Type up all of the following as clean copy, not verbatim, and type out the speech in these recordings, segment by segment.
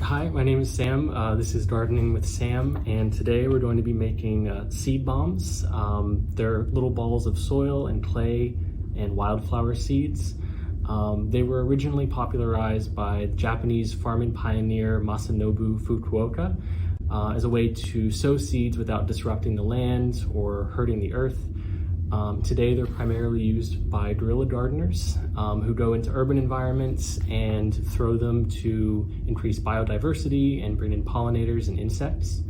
Hi, my name is Sam. This is Gardening with Sam, and today we're going to be making seed bombs. They're little balls of soil and clay and wildflower seeds. They were originally popularized by Japanese farming pioneer Masanobu Fukuoka as a way to sow seeds without disrupting the land or hurting the earth. Today they're primarily used by guerrilla gardeners who go into urban environments and throw them to increase biodiversity and bring in pollinators and insects.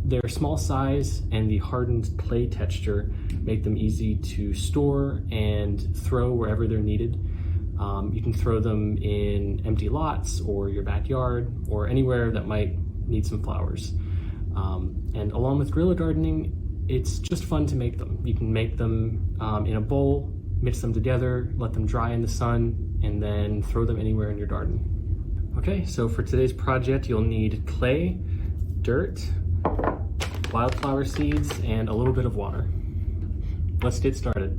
Their small size and the hardened clay texture make them easy to store and throw wherever they're needed. You can throw them in empty lots or your backyard or anywhere that might need some flowers. And along with guerrilla gardening, it's just fun to make them. You can make them in a bowl, mix them together, let them dry in the sun, and then throw them anywhere in your garden. Okay, so for today's project, you'll need clay, dirt, wildflower seeds, and a little bit of water. Let's get started.